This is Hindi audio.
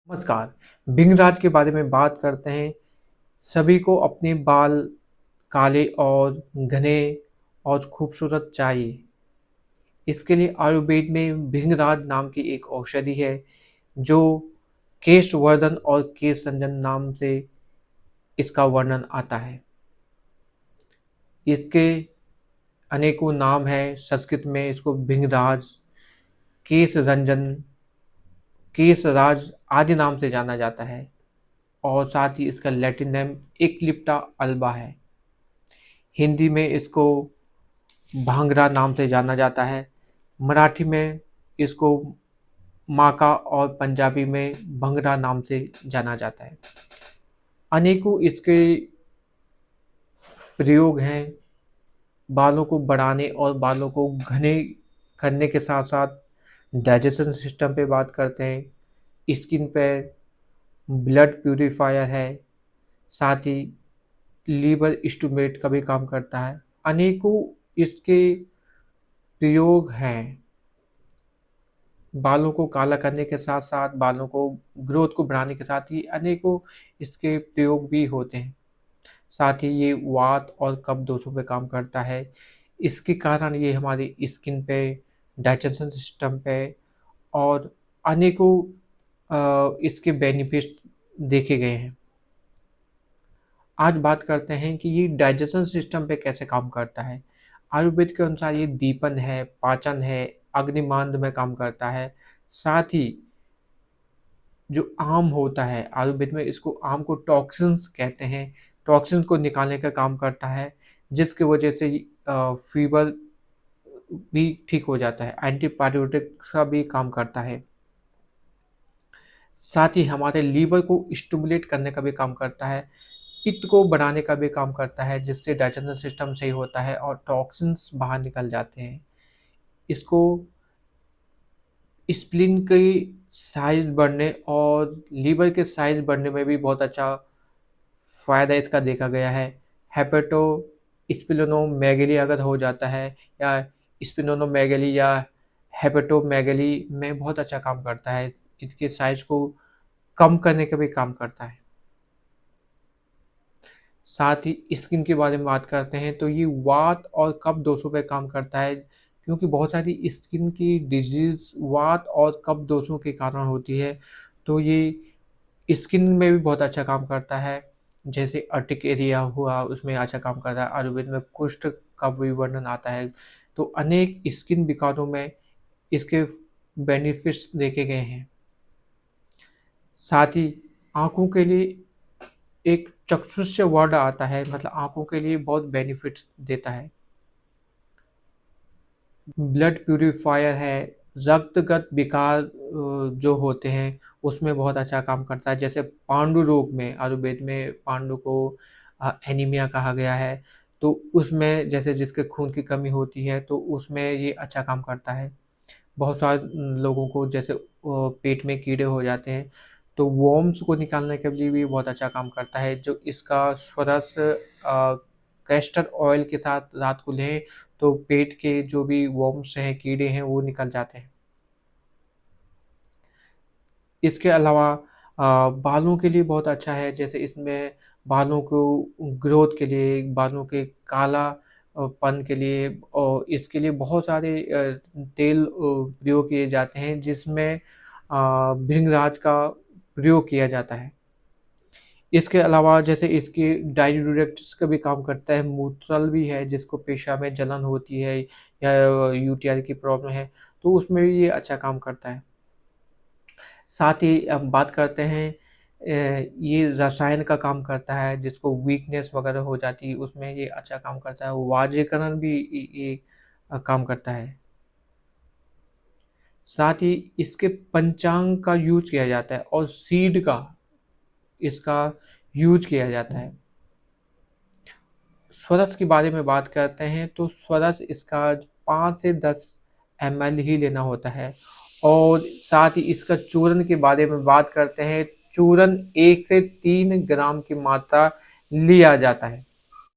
नमस्कार। भिंगराज के बारे में बात करते हैं। सभी को अपने बाल काले और घने और खूबसूरत चाहिए। इसके लिए आयुर्वेद में भिंगराज नाम की एक औषधि है जो केशवर्धन और केश रंजन नाम से इसका वर्णन आता है। इसके अनेकों नाम हैं। संस्कृत में इसको भिंगराज, केश रंजन, केशराज आदि नाम से जाना जाता है और साथ ही इसका लैटिन नेम एक्लिप्टा अल्बा है। हिंदी में इसको भांगरा नाम से जाना जाता है। मराठी में इसको माका और पंजाबी में भंगरा नाम से जाना जाता है। अनेकों इसके प्रयोग हैं। बालों को बढ़ाने और बालों को घने करने के साथ साथ डाइजेशन सिस्टम पे बात करते हैं। स्किन पे ब्लड प्यूरिफायर है। साथ ही लीवर स्टिमुलेट का भी काम करता है। अनेकों इसके प्रयोग हैं। बालों को काला करने के साथ साथ बालों को ग्रोथ को बढ़ाने के साथ ही अनेकों इसके प्रयोग भी होते हैं। साथ ही ये वात और कफ दोषों पे काम करता है। इसके कारण ये हमारी स्किन पे, डाइजेशन सिस्टम पे और अनेकों इसके बेनिफिट्स देखे गए हैं। आज बात करते हैं कि ये डाइजेशन सिस्टम पे कैसे काम करता है। आयुर्वेद के अनुसार ये दीपन है, पाचन है, अग्निमांद में काम करता है। साथ ही जो आम होता है, आयुर्वेद में इसको आम को टॉक्सिन्स कहते हैं। टॉक्सिन्स को निकालने का काम करता है जिसकी वजह से फीवर भी ठीक हो जाता है। एंटीबायोटिक का भी काम करता है। साथ ही हमारे लीवर को स्टिमुलेट करने का भी काम करता है। पित्त को बढ़ाने का भी काम करता है जिससे डाइजेशन सिस्टम सही होता है और टॉक्सिन्स बाहर निकल जाते हैं। इसको स्प्लीन की साइज बढ़ने और लीवर के साइज बढ़ने में भी बहुत अच्छा फ़ायदा इसका देखा गया है। हेपेटो स्प्लेनोमेगेली अगर हो जाता है या स्प्लेनोमेगेली या हेपेटोमेगेली में बहुत अच्छा काम करता है। इसके साइज को कम करने का भी काम करता है। साथ ही स्किन के बारे में बात करते हैं तो ये वात और कफ दोषों पे काम करता है क्योंकि बहुत सारी स्किन की डिजीज़ वात और कफ दोषों के कारण होती है। तो ये स्किन में भी बहुत अच्छा काम करता है। जैसे अर्टिक एरिया हुआ उसमें अच्छा काम करता है। आयुर्वेद में कुष्ठ का भी वर्णन आता है। तो अनेक स्किन विकारों में इसके बेनिफिट्स देखे गए हैं। साथ ही आँखों के लिए एक चक्षुष्य वर्ड आता है, मतलब आँखों के लिए बहुत बेनिफिट्स देता है। ब्लड प्यूरिफायर है। रक्तगत विकार जो होते हैं उसमें बहुत अच्छा काम करता है। जैसे पांडु रोग में आयुर्वेद में पांडु को एनीमिया कहा गया है। तो उसमें जैसे जिसके खून की कमी होती है तो उसमें ये अच्छा काम करता है। बहुत सारे लोगों को जैसे पेट में कीड़े हो जाते हैं तो वर्म्स को निकालने के लिए भी बहुत अच्छा काम करता है। जो इसका स्वरस कैस्टर ऑयल के साथ रात को लें तो पेट के जो भी वर्म्स हैं, कीड़े हैं, वो निकल जाते हैं। इसके अलावा बालों के लिए बहुत अच्छा है। जैसे इसमें बालों को ग्रोथ के लिए, बालों के काला पन के लिए और इसके लिए बहुत सारे तेल प्रयोग किए जाते हैं जिसमें भृंगराज का प्रयोग किया जाता है। इसके अलावा जैसे इसके डाययूरेटिक्स का भी काम करता है। मूत्रल भी है जिसको पेशाब में जलन होती है या यूटीआई की प्रॉब्लम है तो उसमें भी ये अच्छा काम करता है। साथ ही हम बात करते हैं ये रसायन का काम करता है जिसको वीकनेस वगैरह हो जाती है उसमें ये अच्छा काम करता है। वाजीकरण भी ये काम करता है। साथ ही इसके पंचांग का यूज किया जाता है और सीड का इसका यूज किया जाता है। स्वरस के बारे में बात करते हैं तो स्वरस इसका 5 से 10 ml ही लेना होता है और साथ ही इसका चूर्ण के बारे में बात करते हैं। चूर्ण 1 से 3 ग्राम की मात्रा लिया जाता है।